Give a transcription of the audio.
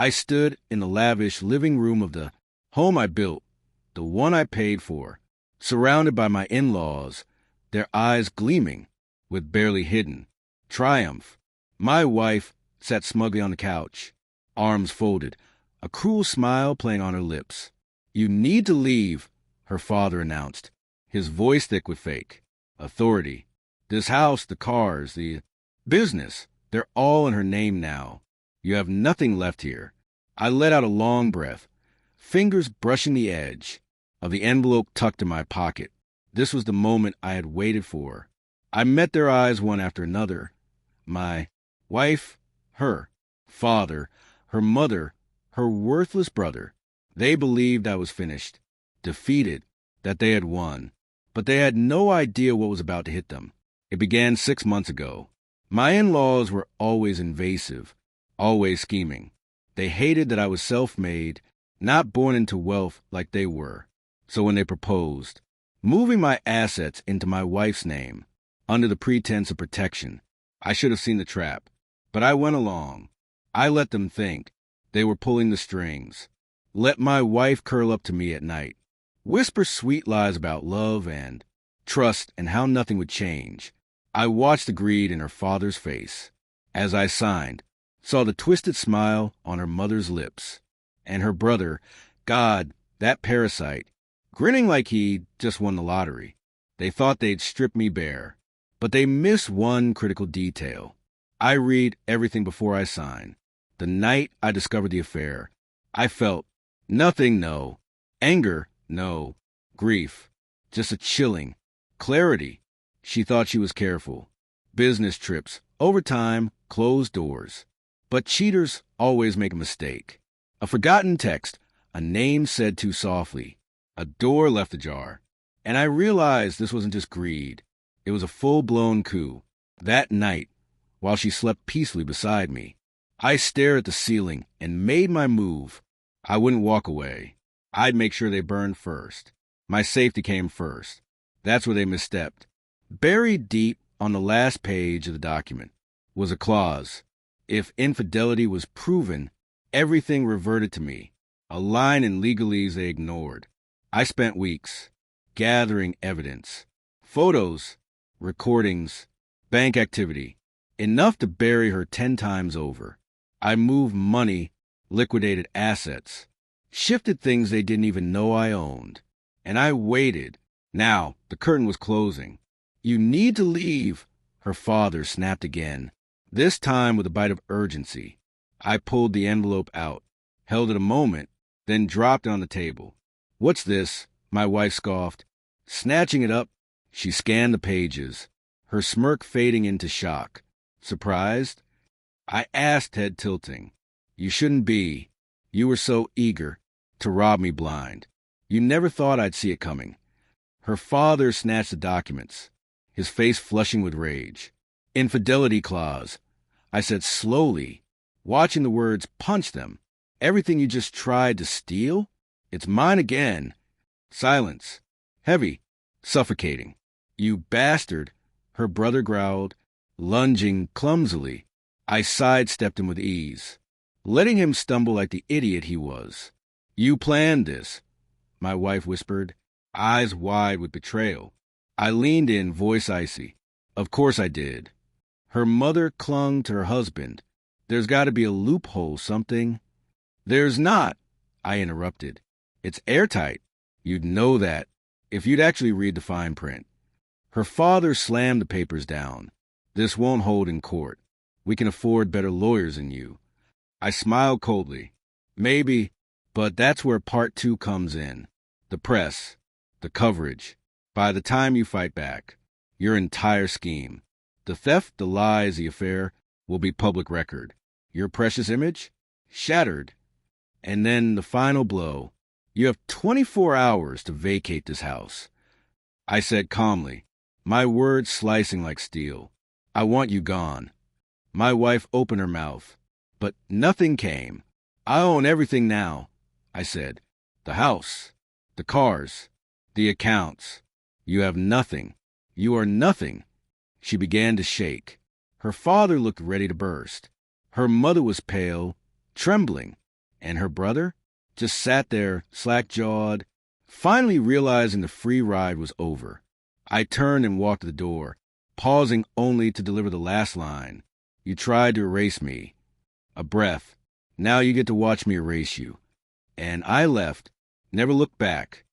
I stood in the lavish living room of the home I built, the one I paid for, surrounded by my in-laws, their eyes gleaming with barely hidden triumph. My wife sat smugly on the couch, arms folded, a cruel smile playing on her lips. "You need to leave," her father announced, his voice thick with fake authority. "This house, the cars, the business, they're all in her name now. You have nothing left here." I let out a long breath, fingers brushing the edge of the envelope tucked in my pocket. This was the moment I had waited for. I met their eyes one after another. My wife, her father, her mother, her worthless brother. They believed I was finished, defeated, that they had won. But they had no idea what was about to hit them. It began 6 months ago. My in-laws were always invasive, always scheming. They hated that I was self-made, not born into wealth like they were. So when they proposed, moving my assets into my wife's name, under the pretense of protection, I should have seen the trap. But I went along. I let them think they were pulling the strings. Let my wife curl up to me at night, whisper sweet lies about love and trust and how nothing would change. I watched the greed in her father's face. As I signed, saw the twisted smile on her mother's lips. And her brother, God, that parasite, grinning like he just won the lottery. They thought they'd strip me bare. But they missed one critical detail. I read everything before I sign. The night I discovered the affair, I felt nothing, no. Anger, no. Grief, just a chilling. Clarity. She thought she was careful. Business trips, overtime, closed doors. But cheaters always make a mistake. A forgotten text, a name said too softly, a door left ajar. And I realized this wasn't just greed. It was a full-blown coup. That night, while she slept peacefully beside me, I stared at the ceiling and made my move. I wouldn't walk away. I'd make sure they burned first. My safety came first. That's where they misstepped. Buried deep on the last page of the document was a clause. If infidelity was proven, everything reverted to me. A line in legalese they ignored. I spent weeks gathering evidence. Photos, recordings, bank activity. Enough to bury her 10 times over. I moved money, liquidated assets, shifted things they didn't even know I owned. And I waited. Now, the curtain was closing. "You need to leave," her father snapped again, this time with a bite of urgency. I pulled the envelope out, held it a moment, then dropped it on the table. "What's this?" my wife scoffed. Snatching it up, she scanned the pages, her smirk fading into shock. "Surprised?" I asked, head tilting. "You shouldn't be. You were so eager to rob me blind. You never thought I'd see it coming." Her father snatched the documents, his face flushing with rage. "Infidelity clause," I said slowly, watching the words punch them. "Everything you just tried to steal? It's mine again." Silence. Heavy. Suffocating. "You bastard," her brother growled, lunging clumsily. I sidestepped him with ease, letting him stumble like the idiot he was. "You planned this," my wife whispered, eyes wide with betrayal. I leaned in, voice icy. "Of course I did." Her mother clung to her husband. "There's got to be a loophole, something." "There's not," I interrupted. "It's airtight. You'd know that if you'd actually read the fine print." Her father slammed the papers down. "This won't hold in court. We can afford better lawyers than you." I smiled coldly. "Maybe, but that's where part 2 comes in. The press, the coverage. By the time you fight back, your entire scheme, the theft, the lies, the affair, will be public record. Your precious image? Shattered. And then the final blow. You have 24 hours to vacate this house." I said calmly, my words slicing like steel. "I want you gone." My wife opened her mouth, but nothing came. "I own everything now," I said. "The house, the cars, the accounts. You have nothing. You are nothing." She began to shake. Her father looked ready to burst. Her mother was pale, trembling. And her brother just sat there, slack-jawed, finally realizing the free ride was over. I turned and walked to the door, pausing only to deliver the last line. You tried to erase me. A breath. Now you get to watch me erase you. And I left, never looked back.